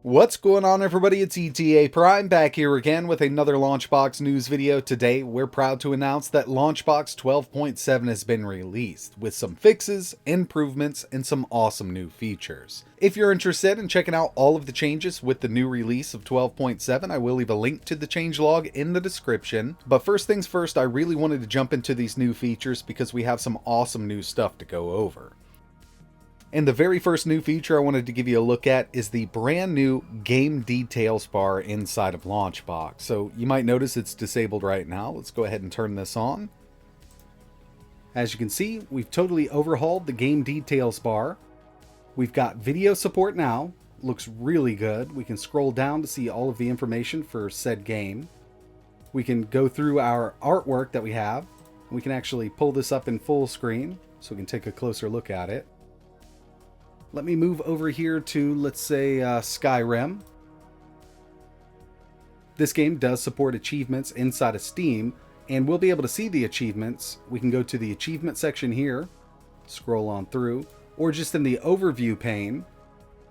What's going on, everybody? It's ETA Prime back here again with another LaunchBox news video. Today, we're proud to announce that LaunchBox 12.7 has been released with some fixes, improvements, and some awesome new features. If you're interested in checking out all of the changes with the new release of 12.7, I will leave a link to the changelog in the description. But first things first, I really wanted to jump into these new features because we have some awesome new stuff to go over. And the very first new feature I wanted to give you a look at is the brand new game details bar inside of LaunchBox. So you might notice it's disabled right now. Let's go ahead and turn this on. As you can see, we've totally overhauled the game details bar. We've got video support now. Looks really good. We can scroll down to see all of the information for said game. We can go through our artwork that we have. We can actually pull this up in full screen so we can take a closer look at it. Let me move over here to, let's say, Skyrim. This game does support achievements inside of Steam, and we'll be able to see the achievements. We can go to the achievement section here, scroll on through, or just in the overview pane,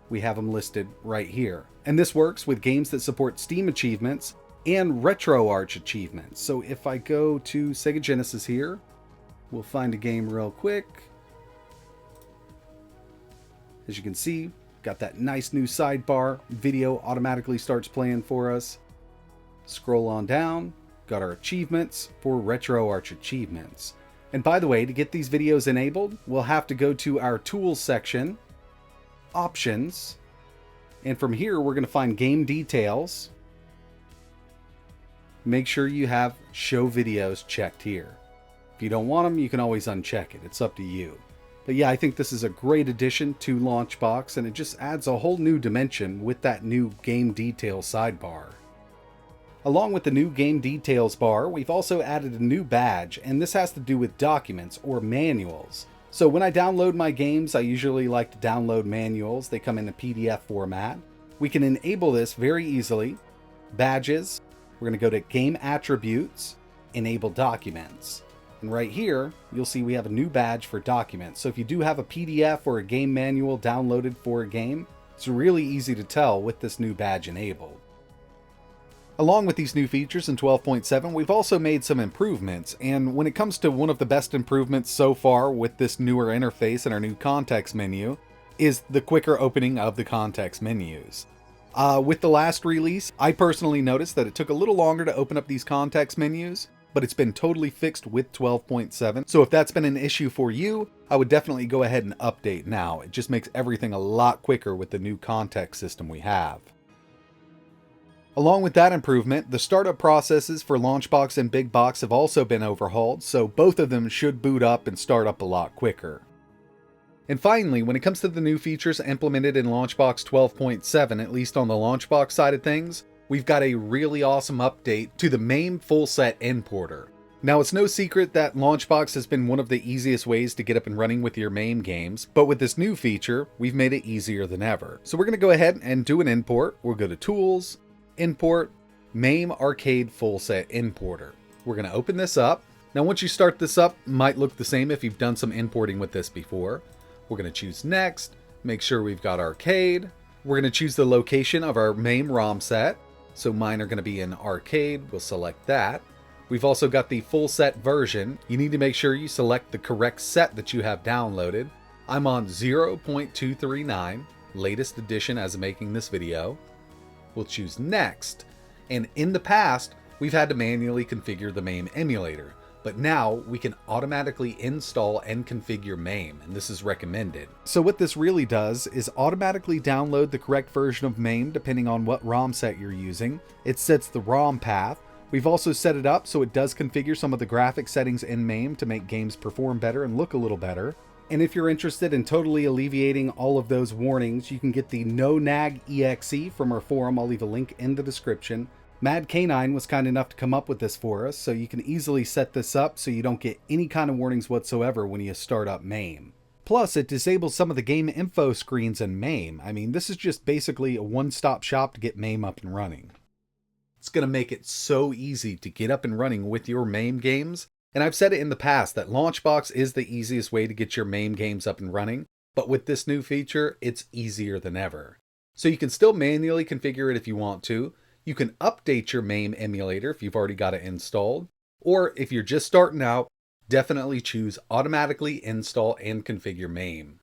we have them listed right here. And this works with games that support Steam achievements and RetroArch achievements. So if I go to Sega Genesis here, we'll find a game real quick. As you can see, got that nice new sidebar. Video automatically starts playing for us. Scroll on down. Got our achievements for RetroArch achievements. And by the way, to get these videos enabled, we'll have to go to our Tools section, Options, and from here we're going to find Game Details. Make sure you have Show Videos checked here. If you don't want them, you can always uncheck it. It's up to you. But yeah, I think this is a great addition to LaunchBox, and it just adds a whole new dimension with that new Game Details sidebar. Along with the new Game Details bar, we've also added a new badge, and this has to do with documents or manuals. So when I download my games, I usually like to download manuals. They come in a PDF format. We can enable this very easily. Badges, we're going to go to Game Attributes, Enable Documents. And right here, you'll see we have a new badge for documents. So if you do have a PDF or a game manual downloaded for a game, it's really easy to tell with this new badge enabled. Along with these new features in 12.7, we've also made some improvements. And when it comes to one of the best improvements so far with this newer interface and our new context menu, is the quicker opening of the context menus. With the last release, I personally noticed that it took a little longer to open up these context menus, but it's been totally fixed with 12.7. So if that's been an issue for you, I would definitely go ahead and update now. It just makes everything a lot quicker with the new context system we have. Along with that improvement, the startup processes for LaunchBox and Big Box have also been overhauled, so both of them should boot up and start up a lot quicker. And finally, when it comes to the new features implemented in LaunchBox 12.7, at least on the LaunchBox side of things, we've got a really awesome update to the MAME full set importer. Now, it's no secret that LaunchBox has been one of the easiest ways to get up and running with your MAME games, but with this new feature, we've made it easier than ever. So we're going to go ahead and do an import. We'll go to Tools, Import, MAME Arcade Full Set Importer. We're going to open this up. Now, once you start this up, it might look the same if you've done some importing with this before. We're going to choose Next, make sure we've got Arcade. We're going to choose the location of our MAME ROM set. So mine are going to be in Arcade. We'll select that. We've also got the full set version. You need to make sure you select the correct set that you have downloaded. I'm on 0.239, latest edition as of making this video. We'll choose Next. And in the past, we've had to manually configure the MAME emulator. But now we can automatically install and configure MAME, and this is recommended. So what this really does is automatically download the correct version of MAME depending on what ROM set you're using. It sets the ROM path. We've also set it up so it does configure some of the graphic settings in MAME to make games perform better and look a little better. And if you're interested in totally alleviating all of those warnings, you can get the No Nag EXE from our forum. I'll leave a link in the description. Mad Canine was kind enough to come up with this for us, so you can easily set this up so you don't get any kind of warnings whatsoever when you start up MAME. Plus, it disables some of the game info screens in MAME. I mean, this is just basically a one-stop shop to get MAME up and running. It's going to make it so easy to get up and running with your MAME games. And I've said it in the past that LaunchBox is the easiest way to get your MAME games up and running. but with this new feature, it's easier than ever. So you can still manually configure it if you want to. You can update your MAME emulator if you've already got it installed, or if you're just starting out, definitely choose automatically install and configure MAME.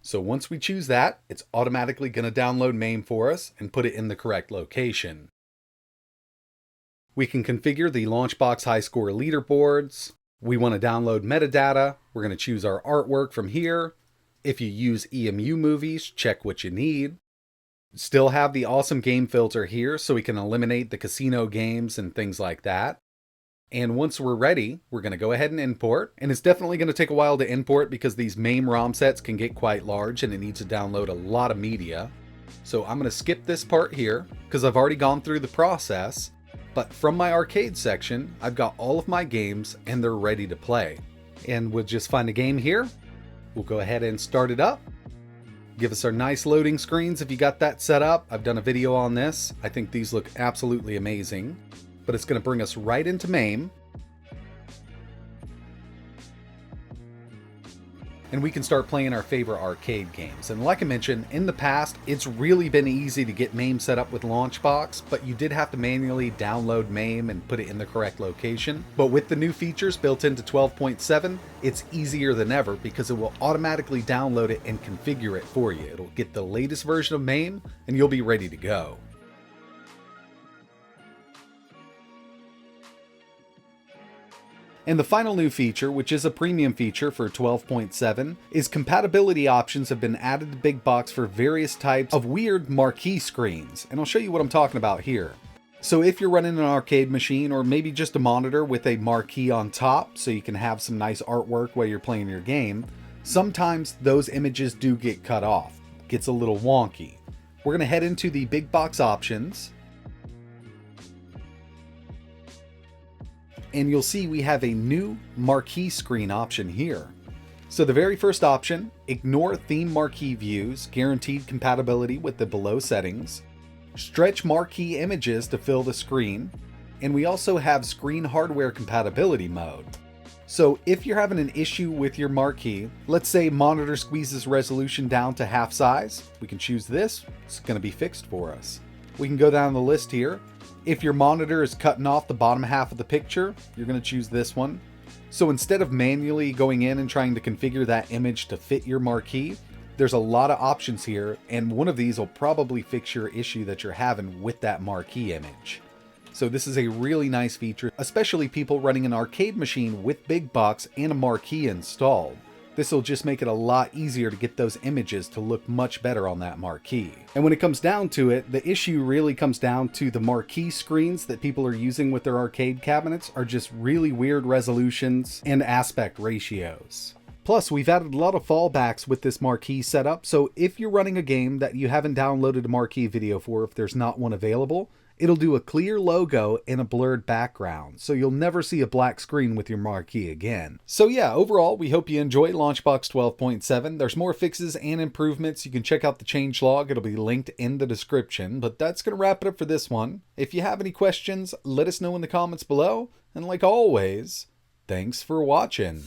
So once we choose that, it's automatically going to download MAME for us and put it in the correct location. We can configure the LaunchBox high score leaderboards. We want to download metadata. We're going to choose our artwork from here. If you use EMU movies, check what you need. Still have the awesome game filter here so we can eliminate the casino games and things like that. And once we're ready, we're going to go ahead and import. And it's definitely going to take a while to import because these MAME ROM sets can get quite large and it needs to download a lot of media. So I'm going to skip this part here because I've already gone through the process. But from my arcade section, I've got all of my games and they're ready to play. And we'll just find a game here. We'll go ahead and start it up. Give us our nice loading screens if you got that set up. I've done a video on this. I think these look absolutely amazing. But it's going to bring us right into MAME. And we can start playing our favorite arcade games. And like I mentioned, in the past, it's really been easy to get MAME set up with LaunchBox, but you did have to manually download MAME and put it in the correct location. But with the new features built into 12.7, it's easier than ever because it will automatically download it and configure it for you. It'll get the latest version of MAME and you'll be ready to go. And the final new feature, which is a premium feature for 12.7, is compatibility options have been added to Big Box for various types of weird marquee screens. And I'll show you what I'm talking about here. So if you're running an arcade machine or maybe just a monitor with a marquee on top so you can have some nice artwork while you're playing your game, sometimes those images do get cut off. It gets a little wonky. We're going to head into the Big Box options. And you'll see we have a new marquee screen option here. So the very first option, ignore theme marquee views, guaranteed compatibility with the below settings, stretch marquee images to fill the screen, and we also have screen hardware compatibility mode. So if you're having an issue with your marquee, let's say monitor squeezes resolution down to half size, we can choose this, it's going to be fixed for us. We can go down the list here. If your monitor is cutting off the bottom half of the picture, you're going to choose this one. So instead of manually going in and trying to configure that image to fit your marquee, there's a lot of options here, and one of these will probably fix your issue that you're having with that marquee image. So this is a really nice feature, especially people running an arcade machine with Big Box and a marquee installed. This will just make it a lot easier to get those images to look much better on that marquee. And when it comes down to it, the issue really comes down to the marquee screens that people are using with their arcade cabinets are just really weird resolutions and aspect ratios. Plus, we've added a lot of fallbacks with this marquee setup, so if you're running a game that you haven't downloaded a marquee video for, if there's not one available, it'll do a clear logo and a blurred background, so you'll never see a black screen with your marquee again. So yeah, overall, we hope you enjoy LaunchBox 12.7. There's more fixes and improvements. You can check out the changelog. It'll be linked in the description, but that's going to wrap it up for this one. If you have any questions, let us know in the comments below, and like always, thanks for watching.